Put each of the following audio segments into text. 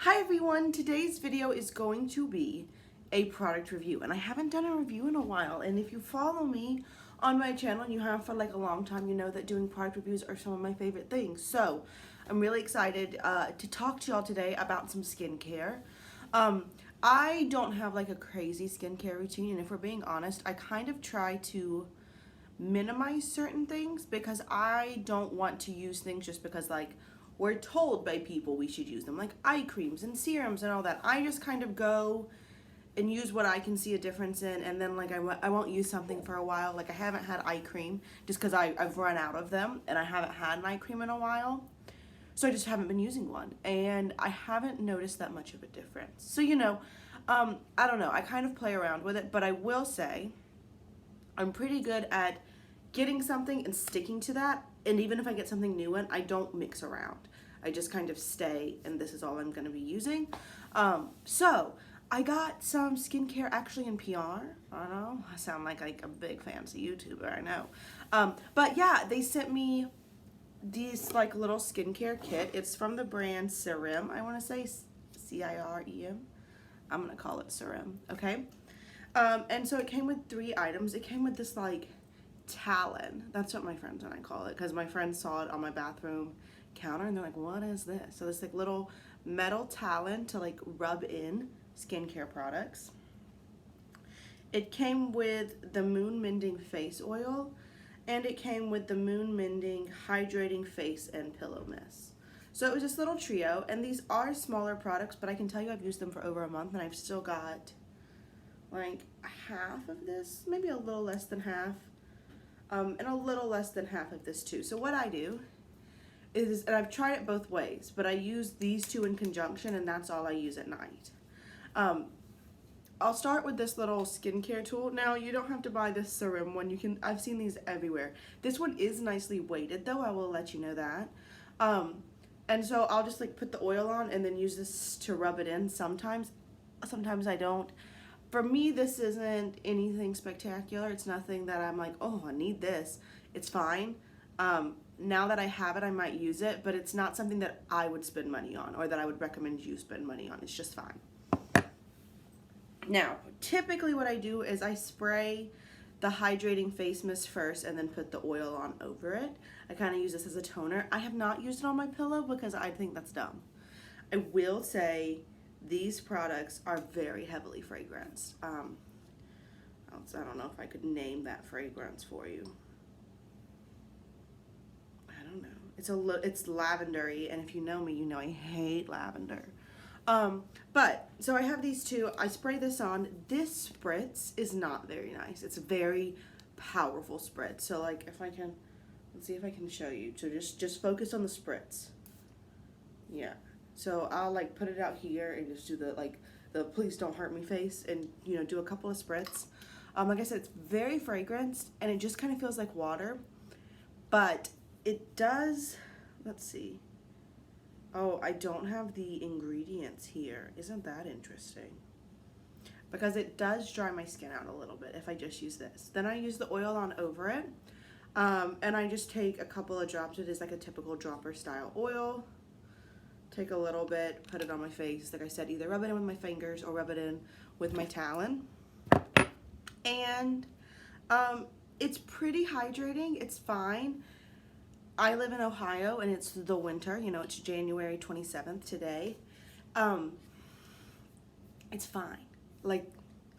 Hi everyone, today's video is going to be a product review, and I haven't done a review in a while, and if you follow me on my channel and you have for like a long time, you know that doing product reviews are some of my favorite things. So I'm really excited to talk to y'all today about some skincare. I don't have like a crazy skincare routine, and if we're being honest, I kind of try to minimize certain things because I don't want to use things just because like we're told by people we should use them, like eye creams and serums and all that. I just kind of go and use what I can see a difference in, and then like I won't use something for a while. Like I haven't had eye cream just because I've run out of them, and I haven't had an eye cream in a while, so I just haven't been using one, and I haven't noticed that much of a difference. So I don't know, I kind of play around with it, but I will say I'm pretty good at getting something and sticking to that. And even if I get something new in, I don't mix around. I just kind of stay, and this is all I'm going to be using. So I got some skincare actually in PR. I don't know, I sound like a big fancy YouTuber, I know. But yeah, they sent me these like little skincare kit. It's from the brand Cirem. I want to say Cirem. I'm going to call it Cirem, okay? And so it came with 3 items. It came with this like talon. That's what my friends and I call it, because my friends saw it on my bathroom counter and they're like, what is this? So this like little metal talon to like rub in skincare products. It came with the Moon Mending face oil, and it came with the Moon Mending hydrating face and pillow mist. So it was this little trio, and these are smaller products, but I can tell you I've used them for over a month and I've still got like half of this, maybe a little less than half, and a little less than half of this too. So what I do is, and I've tried it both ways, but I use these two in conjunction, and that's all I use at night. I'll start with this little skincare tool. Now, you don't have to buy this Cirem one. I've seen these everywhere. This one is nicely weighted though, I will let you know that. And so I'll just like put the oil on and then use this to rub it in. Sometimes I don't. For me, this isn't anything spectacular. It's nothing that I'm like, oh, I need this. It's fine. Now that I have it, I might use it, but it's not something that I would spend money on or that I would recommend you spend money on. It's just fine. Now, typically what I do is I spray the hydrating face mist first and then put the oil on over it. I kind of use this as a toner. I have not used it on my pillow because I think that's dumb. I will say these products are very heavily fragranced. I don't know if I could name that fragrance for you. I don't know. It's lavendery, and if you know me, you know I hate lavender. But so I have these two. I spray this on. This spritz is not very nice. It's a very powerful spritz. So like if I can, let's see if I can show you. So just focus on the spritz. Yeah. So I'll like put it out here and just do the please don't hurt me face, and do a couple of spritz. Like I said, it's very fragranced and it just kind of feels like water, but it does, let's see. Oh, I don't have the ingredients here. Isn't that interesting? Because it does dry my skin out a little bit if I just use this. Then I use the oil on over it, and I just take a couple of drops. It is like a typical dropper style oil. Take a little bit, put it on my face. Like I said, either rub it in with my fingers or rub it in with my talon. And it's pretty hydrating. It's fine. I live in Ohio and it's the winter. It's January 27th today. It's fine. Like,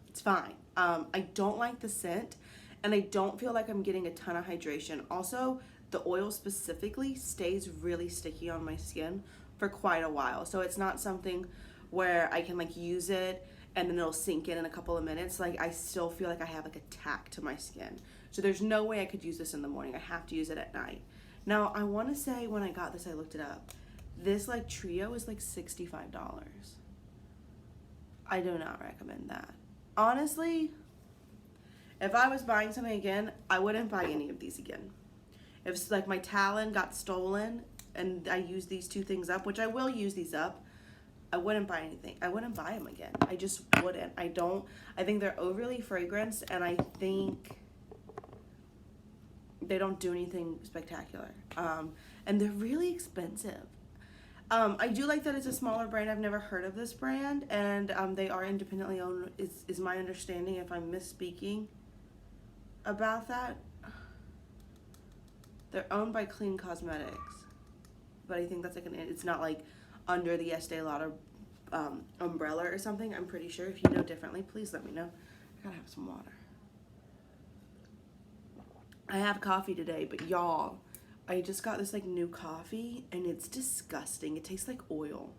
it's fine. I don't like the scent, and I don't feel like I'm getting a ton of hydration. Also, the oil specifically stays really sticky on my skin for quite a while. So it's not something where I can like use it and then it'll sink in a couple of minutes. Like I still feel like I have like a tack to my skin. So there's no way I could use this in the morning. I have to use it at night. Now I want to say when I got this, I looked it up. This like trio is like $65. I do not recommend that. Honestly, if I was buying something again, I wouldn't buy any of these again. If like my talon got stolen and I use these two things up, which I will use these up, I wouldn't buy anything. I wouldn't buy them again. I just wouldn't. I think they're overly fragranced, and I think they don't do anything spectacular. And they're really expensive. I do like that it's a smaller brand. I've never heard of this brand, and they are independently owned, is my understanding, if I'm misspeaking about that. They're owned by Clean Cosmetics, but I think that's like it's not like under the Estee Lauder umbrella or something. I'm pretty sure. If you know differently, please let me know. I gotta have some water. I have coffee today, but y'all, I just got this like new coffee and it's disgusting. It tastes like oil.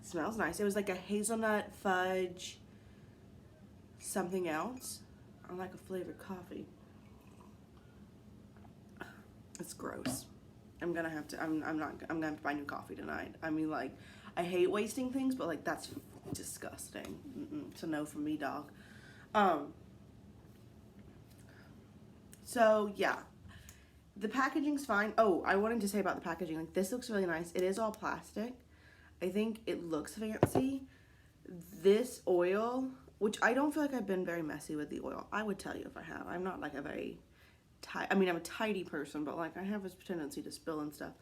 Smells nice. It was like a hazelnut fudge something else. I like a flavored coffee. It's gross. I'm gonna have to I'm gonna have to buy new coffee tonight. I mean, like, I hate wasting things, but like that's disgusting. It's a no from me, dog. So yeah, the packaging's fine. Oh, I wanted to say about the packaging, like, this looks really nice. It is all plastic. I think it looks fancy. This oil, which I don't feel like I've been very messy with the oil. I would tell you if I have. I'm not like a very I mean, I'm a tidy person, but like I have this tendency to spill and stuff.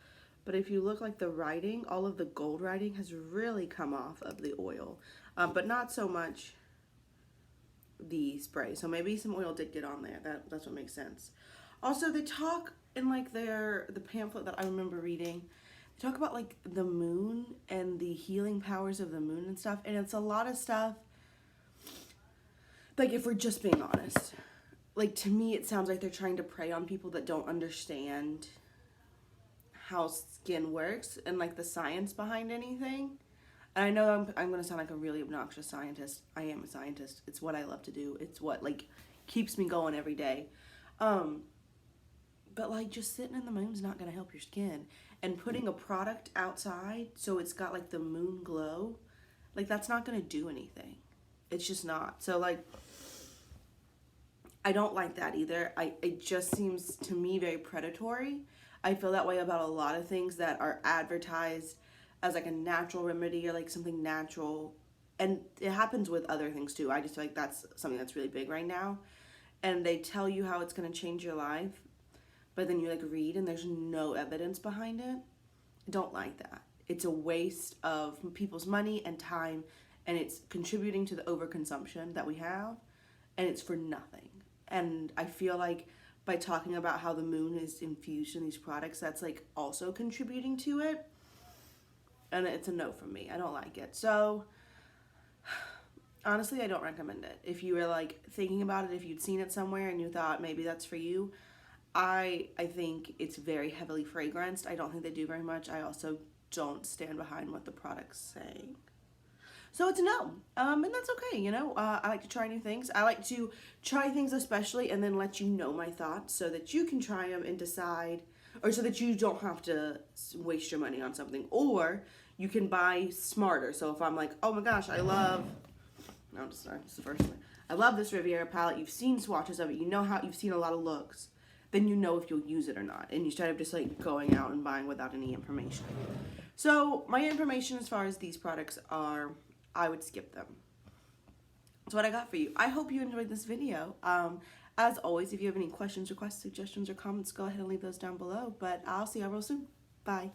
But if you look, like, the writing, all of the gold writing has really come off of the oil, but not so much the spray. So maybe some oil did get on there. That's what makes sense. Also, they talk in like the pamphlet that I remember reading. They talk about like the moon and the healing powers of the moon and stuff, and it's a lot of stuff. Like, if we're just being honest, like, to me it sounds like they're trying to prey on people that don't understand how skin works and like the science behind anything. And I know I'm gonna sound like a really obnoxious scientist. I am a scientist. It's what I love to do. It's what like keeps me going every day. But like, just sitting in the moon's not gonna help your skin. And putting a product outside so it's got like the moon glow, like, that's not gonna do anything. It's just not. So like, I don't like that either. It just seems to me very predatory. I feel that way about a lot of things that are advertised as like a natural remedy or like something natural. And it happens with other things too. I just feel like that's something that's really big right now. And they tell you how it's going to change your life, but then you like read and there's no evidence behind it. I don't like that. It's a waste of people's money and time, and it's contributing to the overconsumption that we have, and it's for nothing. And I feel like by talking about how the moon is infused in these products, that's like also contributing to it. And it's a no from me. I don't like it. So honestly, I don't recommend it. If you were like thinking about it, if you'd seen it somewhere and you thought maybe that's for you, I think it's very heavily fragranced. I don't think they do very much. I also don't stand behind what the product's saying. So it's a no, and that's okay, you know. I like to try new things. I like to try things especially and then let you know my thoughts so that you can try them and decide, or so that you don't have to waste your money on something, or you can buy smarter. So if I'm like, oh my gosh, I love, no, I'm sorry, it's the first one. I love this Riviera palette. You've seen swatches of it. You know how you've seen a lot of looks. Then you know if you'll use it or not. And instead of just like going out and buying without any information. So my information as far as these products are, I would skip them. That's what I got for you. I hope you enjoyed this video. As always, if you have any questions, requests, suggestions, or comments, go ahead and leave those down below. But I'll see you real soon. Bye.